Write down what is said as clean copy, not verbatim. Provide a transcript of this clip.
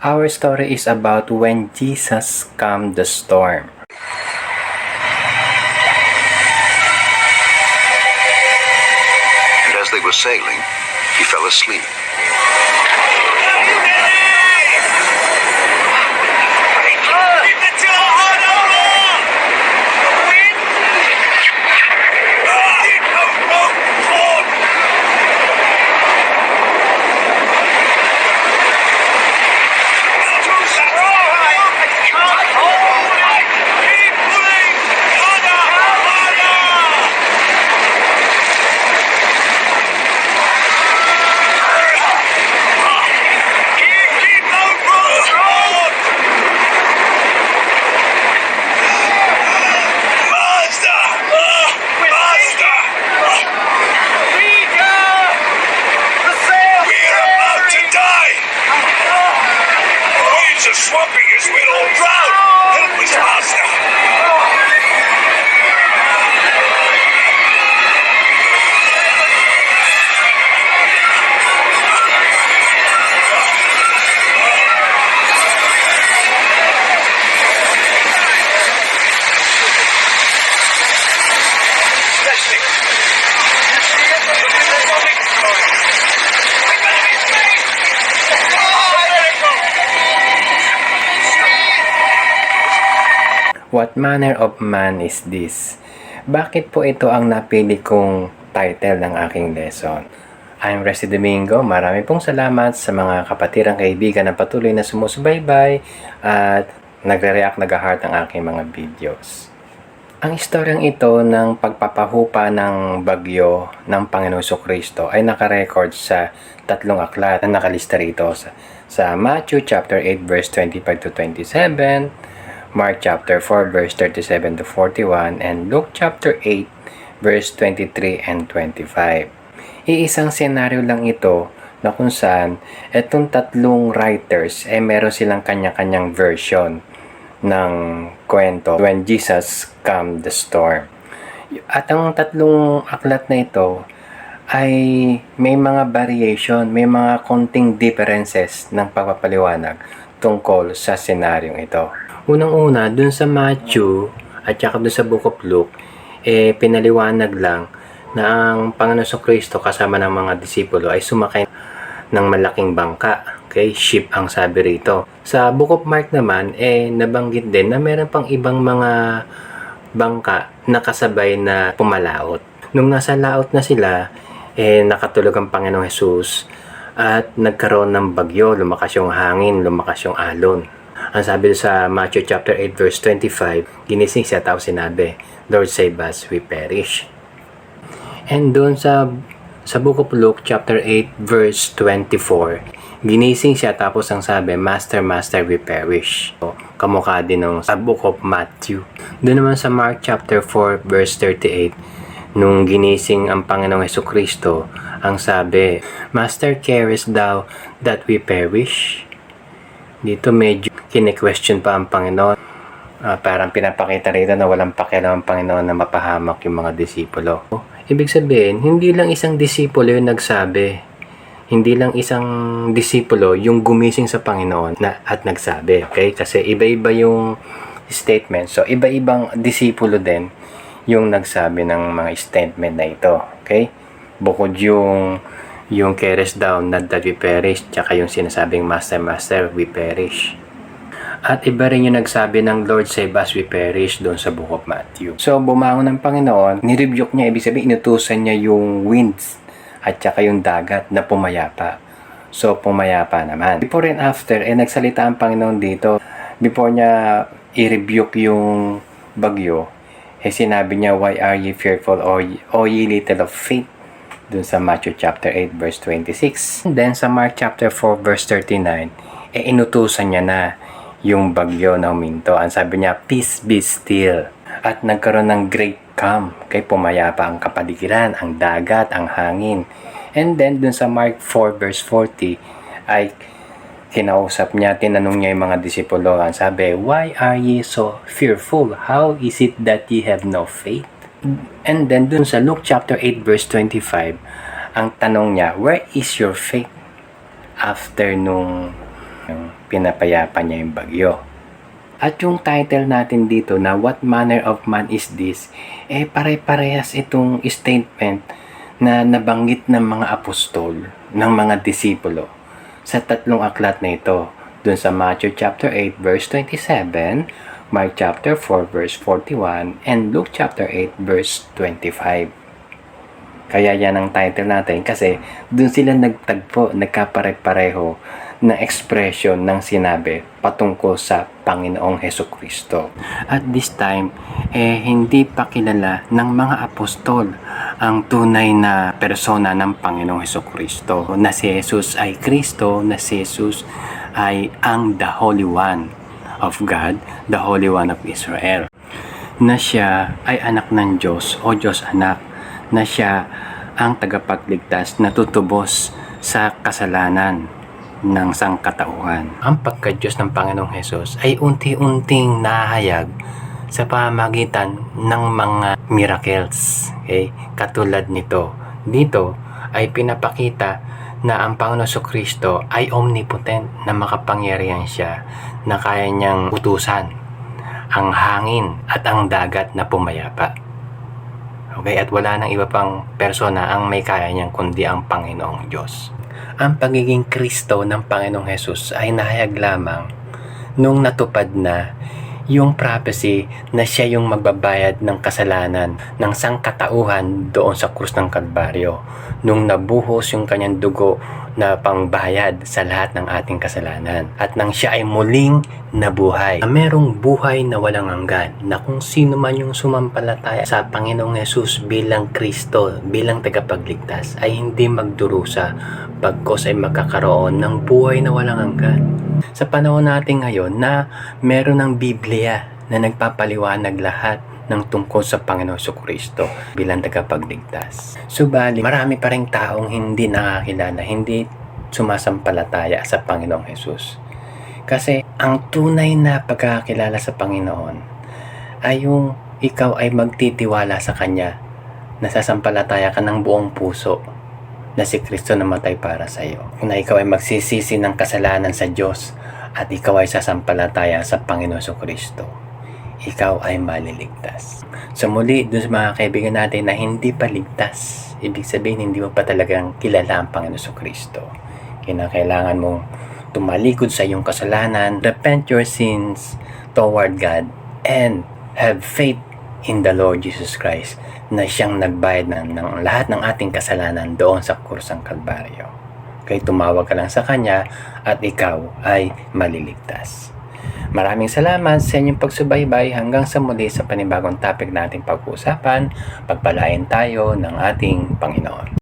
Our story is about when Jesus calmed the storm. And as they were sailing, he fell asleep. Swamping us, we'll all drown! Help us, Master! What manner of man is this? Bakit po ito ang napili kong title ng aking lesson? I'm Resi Domingo. Marami pong salamat sa mga kapatirang kaibigan na patuloy na sumusubaybay at nagre-react, nag-heart ang aking mga videos. Ang istoryang ito ng pagpapahupa ng bagyo ng Panginoong Jesucristo ay nakarecord sa 3 aklat na nakalista rito sa Matthew chapter 8 verse 25 to 27, Mark chapter 4 verse 37 to 41, and Luke chapter 8 verse 23 and 25. Iisang senaryo lang ito na kung saan itong tatlong writers meron silang kanya-kanyang version ng kwento when Jesus calmed the storm. At ang tatlong aklat na ito ay may mga variation, may mga konting differences ng pagpapaliwanag tungkol sa senaryong ito. Unang-una, dun sa Matthew at saka dun sa Book of Luke, pinaliwanag lang na ang Panginoon Jesucristo kasama ng mga disipulo ay sumakay ng malaking bangka. Okay, ship ang sabi rito. Sa Book of Mark naman, nabanggit din na meron pang ibang mga bangka na kasabay na pumalaot. Nung nasa laot na sila, nakatulog ang Panginoong Jesus at nagkaroon ng bagyo, lumakas yung hangin, lumakas yung alon. Ang sabi sa Matthew chapter 8 verse 25, ginising siya tapos sinabi, Lord save us, we perish. And doon sa Book of Luke chapter 8 verse 24, ginising siya tapos ang sabi, Master, Master, we perish. So, kamukha din nung sa Book of Matthew. Doon naman sa Mark chapter 4 verse 38, nung ginising ang Panginoong Jesucristo, ang sabi, Master, carest thou that we perish? Dito medyo kine-question pa ang Panginoon. Parang pinapakita rito na walang pakialam ang Panginoon na mapahamak yung mga disipulo. Ibig sabihin, hindi lang isang disipulo yung nagsabi. Hindi lang isang disipulo yung gumising sa Panginoon at nagsabi. Okay? Kasi iba-iba yung statement. So, iba-ibang disipulo din yung nagsabi ng mga statement na ito. Okay? Bukod yung carest down, not that we perish, tsaka yung sinasabing Master, Master, we perish. At iba rin yung nagsabi ng Lord save us, we perish doon sa Book of Matthew. So, bumangon ng Panginoon, nirebuke niya, ibig sabihin, inutusan niya yung winds at tsaka yung dagat na pumayapa. So, pumayapa naman. Before and after, nagsalita ang Panginoon dito. Before niya i-rebuke yung bagyo, sinabi niya, why are ye fearful, o ye little of faith? Dun sa Matthew chapter 8 verse 26. And then sa Mark chapter 4 verse 39, inutusan niya na yung bagyo na huminto. Ang sabi niya, peace be still. At nagkaroon ng great calm. Kaya pumayapa ang kapaligiran, ang dagat, ang hangin. And then dun sa Mark 4 verse 40 ay kinausap niya, tinanong niya yung mga disipulo. Ang sabi, why are ye so fearful? How is it that ye have no faith? And then dun sa Luke chapter 8 verse 25, ang tanong niya, where is your faith? After nung Pinapayapa niya yung bagyo. At yung title natin dito na What Manner of Man is This? Pare-parehas itong statement na nabanggit ng mga apostol, ng mga disipulo sa tatlong aklat na ito. Dun sa Matthew chapter 8 verse 27, Mark chapter 4 verse 41, and Luke chapter 8 verse 25. Kaya yan ang title natin kasi dun sila nagtagpo, nagkapare-pareho na expression ng sinabi patungkol sa Panginoong Hesukristo. At this time, hindi pa kilala ng mga apostol ang tunay na persona ng Panginoong Hesukristo, na si Jesus ay Kristo, na si Jesus ay ang the Holy One of God, the Holy One of Israel, na siya ay anak ng Diyos o Diyos anak, na siya ang tagapagligtas na tutubos sa kasalanan ng sangkatauhan. Ang pagka-Diyos ng Panginoong Hesus ay unti-unting nahayag sa pamamagitan ng mga miracles. Okay? Katulad nito. Dito ay pinapakita na ang Panginoong Jesucristo ay omnipotent, na makapangyarihan siya, na kaya niyang utusan ang hangin at ang dagat na pumayapa. Okay? At wala nang iba pang persona ang may kaya niyang kundi ang Panginoong Diyos. Ang pagiging Kristo ng Panginoong Hesus ay nahayag lamang nung natupad na yung prophecy na siya yung magbabayad ng kasalanan ng sangkatauhan doon sa krus ng Kalbaryo, nung nabuhos yung kanyang dugo na pangbayad sa lahat ng ating kasalanan, at nang siya ay muling nabuhay, na merong buhay na walang hanggan, na kung sino man yung sumampalataya sa Panginoong Hesus bilang Kristo, bilang tagapagligtas, ay hindi magdurusa, bagkos ay magkakaroon ng buhay na walang hanggan. Sa panahon natin ngayon na meron ng Biblia na nagpapaliwanag lahat ng tungkol sa Panginoong Jesucristo bilang tagapagligtas. Subalit, marami pa ring taong hindi nakakilala, hindi sumasampalataya sa Panginoong Hesus. Kasi ang tunay na pagkakilala sa Panginoon ay yung ikaw ay magtitiwala sa Kanya, nasasampalataya ka ng buong puso na si Kristo namatay para sa iyo, na ikaw ay magsisisi ng kasalanan sa Diyos at ikaw ay sasampalataya sa Panginoon Jesucristo, ikaw ay maliligtas. So muli, dun sa mga kaibigan natin na hindi pa ligtas, ibig sabihin hindi mo pa talagang kilala ang Panginoon Jesucristo. Kinakailangan mong tumalikod sa iyong kasalanan, repent your sins toward God, and have faith in the Lord Jesus Christ, na siyang nagbayad ng lahat ng ating kasalanan doon sa krus ng Kalbaryo. Kaya tumawag ka lang sa Kanya at ikaw ay maliligtas. Maraming salamat sa inyong pagsubaybay. Hanggang sa muli sa panibagong topic nating pag-uusapan, pagpalain tayo ng ating Panginoon.